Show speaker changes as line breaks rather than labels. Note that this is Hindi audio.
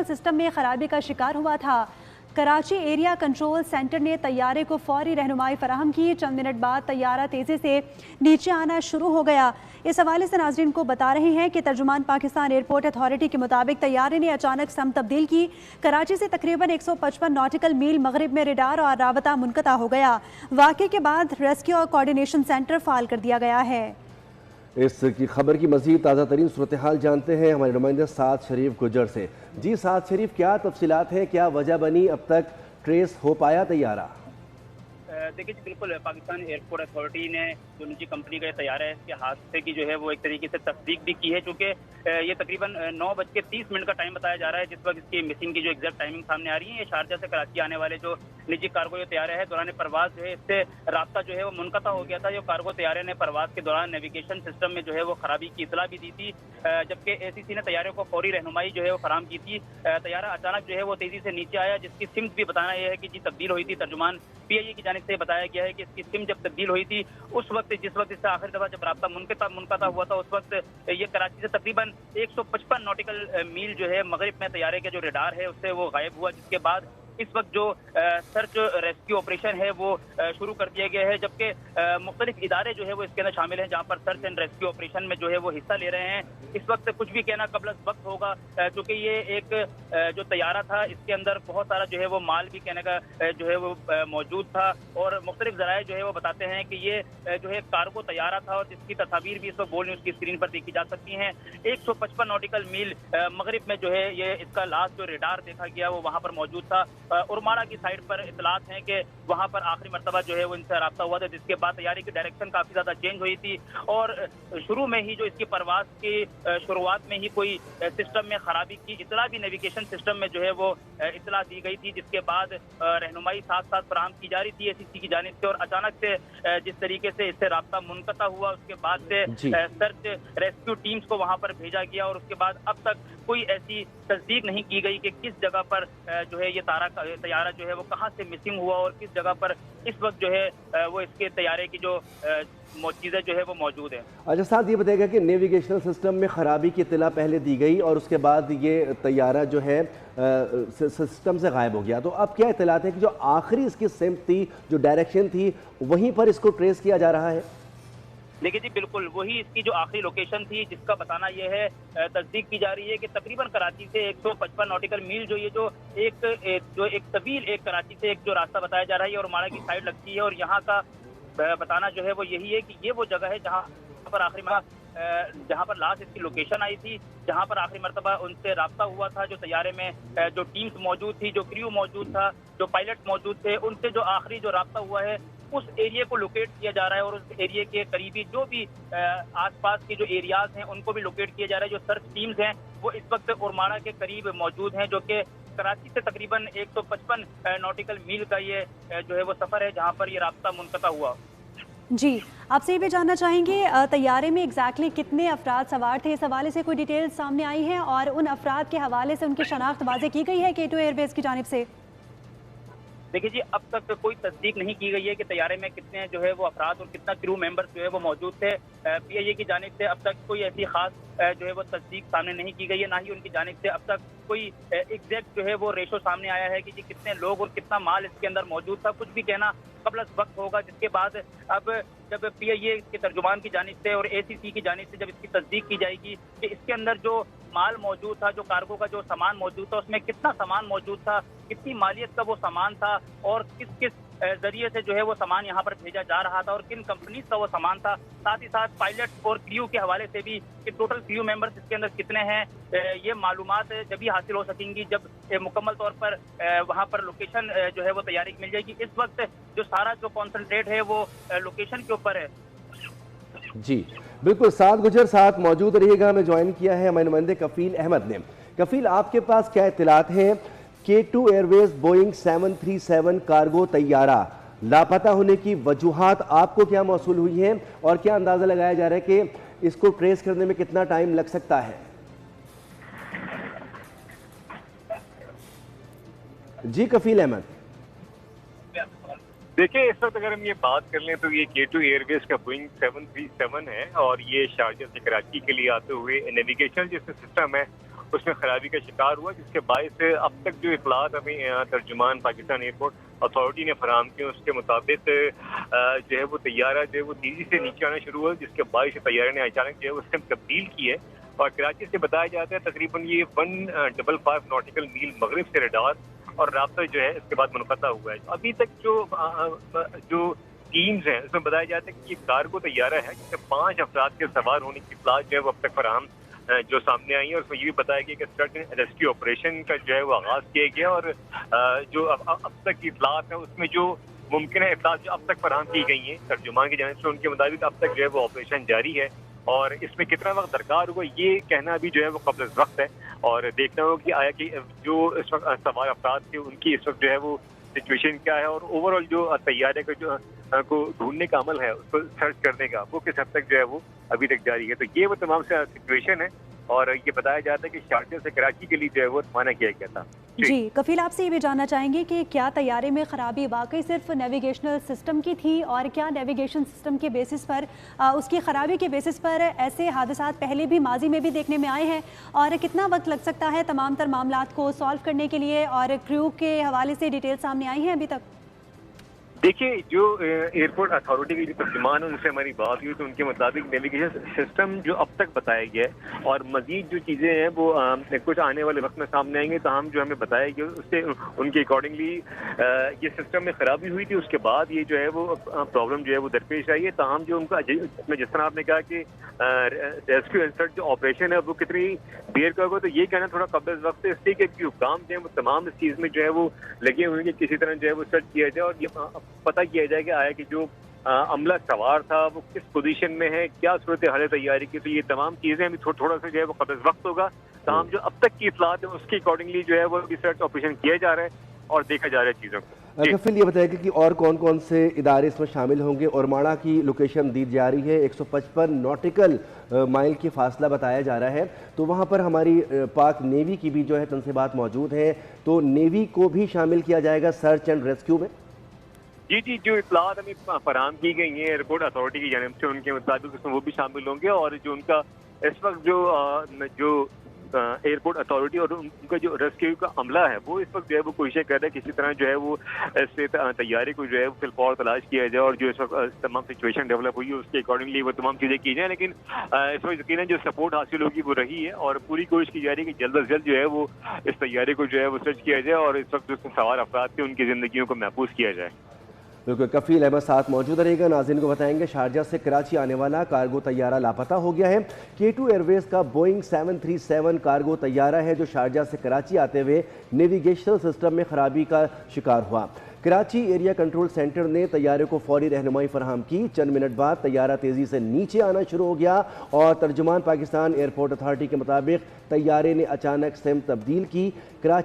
नेविगेशनल सिस्टम में खराबी का शिकार हुआ था। कराची एरिया कंट्रोल सेंटर ने तैयारे को फौरी रहनुमाई फराहम की। चंद मिनट बाद तैयारा तेज़ी से नीचे आना शुरू हो गया। इस हवाले से नाज़रीन को बता रहे हैं कि तर्जुमान पाकिस्तान एयरपोर्ट अथॉरिटी के मुताबिक तैयारे ने अचानक सम तब्दील की। कराची से तकरीबन 155 नॉटिकल मील मगरिब में रडार और राबता मुनक़ता हो गया। वाक़े के बाद रेस्क्यू और कोऑर्डिनेशन सेंटर फ़ाल कर दिया गया है।
इसकी खबर की मज़ीद ताज़ा तरीन सूरत हाल जानते हैं हमारे नुमाइंदे साद शरीफ गुजर से। जी साद शरीफ, क्या तफसीलात हैं, क्या वजह बनी, अब तक ट्रेस हो पाया तैयारा?
देखिए जी, बिल्कुल पाकिस्तान एयरपोर्ट अथॉरिटी ने जो निजी कंपनी का तैयारा है इसके हादसे की जो है वो एक तरीके से तस्दीक भी की है, चूँकि ये तकरीबन 9:30 का टाइम बताया जा रहा है जिस वक्त इसकी मिसिंग की जो एग्जैक्ट टाइमिंग सामने आ रही है। ये शारजा से कराची आने वाले जो निजी कार्गो जो तैयारे है दौरान परवाज जो है इससे रास्ता जो है वो मुनक़ता हो गया था। जो कार्गो तैयारे ने परवाज के दौरान नेविगेशन सिस्टम में जो है वो खराबी की इतला भी दी थी, जबकि ACC ने तैयारे को फौरी रहनुमाई जो है वो फराम की थी। तैयारा अचानक जो है वो तेजी से नीचे आया, जिसकी सिम्त भी बताना यह है कि जी तब्दील हुई थी। तर्जुमान PIA की जानिब से बताया गया है कि इसकी सिम जब तब्दील हुई थी उस वक्त जिस वक्त इससे आखिरी दफा जब राब्ता मुनक़ता हुआ था उस वक्त ये कराची से तकरीबन 155 नॉटिकल मील जो है मगरिब में तैयारे के जो रडार है उससे वो गायब हुआ, जिसके बाद इस वक्त जो सर्च रेस्क्यू ऑपरेशन है वो शुरू कर दिया गया है, जबकि मुख्तलिफ इदारे जो है वो इसके अंदर शामिल हैं जहाँ पर सर्च एंड रेस्क्यू ऑपरेशन में जो है वो हिस्सा ले रहे हैं। इस वक्त कुछ भी कहना कबल वक्त होगा, क्योंकि ये एक जो तैयारा था इसके अंदर बहुत सारा जो है वो माल भी कहने का जो है वो मौजूद था, और मुख्तलिफ ज़राए जो है वो बताते हैं कि ये जो है कार्गो तैयारा था और जिसकी तस्वीर भी इस वक्त बोल न्यूज़ की स्क्रीन पर देखी जा सकती हैं। 155 नॉटिकल मील मगरिब में जो है ये इसका लास्ट जो रडार देखा गया वो वहाँ पर मौजूद था। उरमाड़ा की साइड पर इतलात हैं कि वहाँ पर आखिरी मरतबा जो है वो इनसे रब्ता हुआ था, जिसके बाद तैयारी की डायरेक्शन काफ़ी ज़्यादा चेंज हुई थी और शुरू में ही जो इसकी परवास की शुरुआत में ही कोई सिस्टम में खराबी की इतला भी नेविगेशन सिस्टम में जो है वो इतला दी गई थी, जिसके बाद रहनुमाई साथ साथ फराहम की जा रही थी ACC की जानिब से। और अचानक से जिस तरीके से इससे रब्ता मुनक़ता हुआ उसके बाद से सर्च रेस्क्यू टीम्स को वहाँ पर भेजा गया और उसके बाद अब तक कोई ऐसी तस्दीक नहीं की गई कि किस जगह पर जो है ये तैयारा जो है वो कहाँ से मिसिंग हुआ और किस जगह पर इस वक्त जो है वो इसके तैयारे की जो चीज़ें जो है वो मौजूद है।
अच्छा साथ ये बताएगा कि नेविगेशनल सिस्टम में ख़राबी की इत्तला पहले दी गई और उसके बाद ये तैयारा जो है सिस्टम से गायब हो गया, तो अब क्या इत्तलात है कि जो आखिरी इसकी सिम थी, जो डायरेक्शन थी, वहीं पर इसको ट्रेस किया जा रहा है?
देखिए जी, बिल्कुल वही इसकी जो आखिरी लोकेशन थी जिसका बताना यह है, तस्दीक की जा रही है कि तकरीबन कराची से 155 नॉटिकल मील जो ये जो एक तवील एक कराची से एक जो रास्ता बताया जा रहा है और उरमाड़ा की साइड लगती है, और यहाँ का बताना जो है वो यही है कि ये वो जगह है जहाँ पर जहाँ पर लास्ट इसकी लोकेशन आई थी, जहाँ पर आखिरी मरतबा उनसे रब्ता हुआ था। जो तैयारे में जो टीम्स मौजूद थी, जो क्रू मौजूद था, जो पायलट मौजूद थे, उनसे जो आखिरी जो रब्ता हुआ है उस एरिया को लोकेट किया जा रहा है और उस एरिया के करीबी जो भी आसपास के जो एरियाज हैं उनको भी लोकेट किया जा रहा है। जो सर्च टीम्स हैं वो इस वक्त उरमाड़ा के करीब मौजूद हैं, जो कि कराची से तकरीबन 155 नॉटिकल मील का ये जो है वो सफ़र है जहाँ पर ये रास्ता मुनक़ता हुआ।
जी, आपसे ये भी जानना चाहेंगे तैयारे में एग्जैक्टली कितने अफराद सवार थे, इस हवाले से कोई डिटेल्स सामने आई हैं और उन अफराद के हवाले से उनकी शनाख्त वाज़ेह की गई है K2 एयरवेज की जानिब से?
देखिए जी, अब तक कोई तस्दीक नहीं की गई है कि तैयारे में कितने जो है वो अफराद और कितना क्रू मेंबर्स जो है वो मौजूद थे। PIA की जानिब से अब तक कोई ऐसी खास जो है वो तस्दीक सामने नहीं की गई है, ना ही उनकी जानिब से अब तक कोई एग्जैक्ट जो है वो रेशो सामने आया है कि जी कितने लोग और कितना माल इसके अंदर मौजूद था। कुछ भी कहना कबल वक्त होगा, जिसके बाद अब जब PIA के तर्जुमान की जानिब से और ACC की जानिब से जब इसकी तस्दीक की जाएगी कि इसके अंदर जो माल मौजूद था, जो कार्गो का जो सामान मौजूद था, उसमें कितना सामान मौजूद था, कितनी मालियत का वो सामान था और किस किस जरिए से जो है वो सामान यहाँ पर भेजा जा रहा था और किन कंपनीज का वो सामान था, साथ ही साथ पायलट और क्रू के हवाले से भी कि टोटल क्रू मेंबर्स इसके अंदर कितने हैं, ये मालूमात जब भी हासिल हो सकेंगी जब मुकम्मल तौर पर वहाँ पर लोकेशन जो है वो तैयारी मिल जाएगी। इस वक्त जो सारा जो कॉन्सेंट्रेट है वो लोकेशन के ऊपर है।
जी बिल्कुल, साथ गुजर साथ मौजूद रहिएगा। हमें ज्वाइन किया है हमारे नुमाइंदे कफील अहमद ने। कफील, आपके पास क्या इत्तलात हैं? K2 एयरवेज बोइंग 737 कार्गो तैयारा लापता होने की वजूहात आपको क्या मौसूल हुई हैं और क्या अंदाजा लगाया जा रहा है कि इसको ट्रेस करने में कितना टाइम लग सकता है? जी कफील अहमद।
देखिए, इस वक्त अगर हम ये बात कर लें तो ये K2 एयरवेज का बोइंग 737 है और ये शारजा से कराची के लिए आते हुए नेविगेशन जैसे सिस्टम है उसमें खराबी का शिकार हुआ, जिसके बायस अब तक जो इखलात हमें तर्जुमान पाकिस्तान एयरपोर्ट अथॉरिटी ने फराहम किए उसके मुताबिक जो है वो तैयारा जो है वो तेजी से नीचे आना शुरू हुआ, जिसके बायस तैयारे ने अचानक जो है वो सिम तब्दील की है। और कराची से बताया जाता है तकरीबन ये 155 नॉटिकल मील मगरिब से रडार और राब्ता जो है इसके बाद मुनक़ता हुआ है। अभी तक जो टीम्स हैं उसमें बताया जाता है कि ये कार्गो तैयारा है जिसमें 5 अफराद के सवार होने की इत्तला जो है वो अब तक फराहम जो सामने आई है। उसमें ये भी बताया गया कि सर्च एंड रेस्क्यू ऑपरेशन का जो है वो आगाज किया गया और जो अब तक की इत्तलात है उसमें जो मुमकिन है इत्तलात जो अब तक फराहम की गई हैं तर्जुमान की जानिब से, उनके मुताबिक अब तक जो है वो ऑपरेशन जारी है और इसमें कितना वक्त दरकार होगा ये कहना अभी जो है वो कब्ल वक्त है और देखना होगा कि आया कि जो इस वक्त सवार अफराद थे उनकी इस वक्त जो है वो सिचुएशन क्या है और ओवरऑल जो तैयारी का जो को ढूंढने का अमल है उसको सर्च करने का वो किस हद तक जो है वो अभी तक जारी है। तो ये वो तमाम सिचुएशन है और ये बताया जाता है कि शारजा से कराची के लिए जो है वो रवाना किया गया था।
जी कफील, आपसे ये भी जानना चाहेंगे कि क्या तैयारे में ख़राबी वाकई सिर्फ नेविगेशनल सिस्टम की थी और क्या नेविगेशन सिस्टम के बेसिस पर उसकी ख़राबी के बेसिस पर ऐसे हादसात पहले भी माजी में भी देखने में आए हैं और कितना वक्त लग सकता है तमाम तर मामलात को सॉल्व करने के लिए और क्रू के हवाले से डिटेल सामने आई हैं अभी तक?
देखिए, जो एयरपोर्ट अथॉरिटी के जो तर्जुमान है उनसे हमारी बात हुई तो उनके मुताबिक नेविगेशन सिस्टम जो अब तक बताया गया है और मजीद जो चीज़ें हैं वो कुछ आने वाले वक्त में सामने आएंगे, ताहम जो हमें बताया गया उससे उनके अकॉर्डिंगली ये सिस्टम में खराबी हुई थी, उसके बाद ये जो है वो प्रॉब्लम जो है वो दरपेश आई है। ताहम जो उनका जिस तरह आपने कहा कि रेस्क्यू एंड सर्च जो ऑपरेशन है वो कितनी देर का होगा, तो ये कहना थोड़ा कब्ल वक्त है, इसलिए कि हुकाम जो है वो तमाम इस चीज़ में जो है वो लगे हुए हैं कि किसी तरह जो है वो सर्च किया जाए और पता किया जाए कि आया कि जो अमला सवार था वो किस पोजीशन में है, क्या सूरत हाल तैयारी की। तो ये तमाम चीज़ें अभी थोड़ा सा जो है वो कब्ल वक्त होगा। तमाम जो अब तक की इत्तलात है उसके अकॉर्डिंगली जो है वो रिसर्च ऑपरेशन किया जा रहा है और देखा जा रहा है चीज़ों को।
कफील, ये बताएगा कि और कौन कौन से इदारे इसमें शामिल होंगे? ओरमाड़ा की लोकेशन दी जा रही है, 155 नॉटिकल माइल की फासला बताया जा रहा है, तो वहाँ पर हमारी पाक नेवी की भी जो है तनसीबात मौजूद हैं, तो नेवी को भी शामिल किया जाएगा सर्च एंड रेस्क्यू में?
जी, जो इत्तलात हमें फराहम की गई हैं एयरपोर्ट अथॉरिटी की जानिब से उनके मुताबिक उसमें वो भी शामिल होंगे और जो उनका इस वक्त जो एयरपोर्ट अथॉरिटी और उनका जो रेस्क्यू का अमला है वो इस वक्त जो है वो कोशिश कर रहा है किसी तरह जो है वो इससे तैयारी को जो है वो फिलफौर तलाश किया जाए और जो इस वक्त तमाम सिचुएशन डेवलप हुई है उसके अकॉर्डिंगली वो तमाम चीज़ें की जाए। लेकिन इस वक्त यकीनन जो सपोर्ट हासिल होगी वो रही है और पूरी कोशिश की जा रही है कि जल्द अज जल्द जो है वो इस तैयारी को जो है वो सर्च किया जाए और इस वक्त जो सवार अफराद थे उनकी ज़िंदगियों को महफूज किया जाए।
बिल्कुल, कफील अहमद साथ मौजूद रहेगा। नाज़रीन को बताएंगे शारजा से कराची आने वाला कार्गो तैयारा लापता हो गया है। K2 एयरवेज का बोइंग 737 कार्गो तैयारा है जो शारजा से कराची आते हुए नेविगेशनल सिस्टम में खराबी का शिकार हुआ। कराची एरिया कंट्रोल सेंटर ने तैयारे को फौरी रहनुमाई फराहम की। चंद मिनट बाद तैयारा तेज़ी से नीचे आना शुरू हो गया और तर्जुमान पाकिस्तान एयरपोर्ट अथॉरिटी के मुताबिक तैयारे ने अचानक सिम तब्दील की। कराची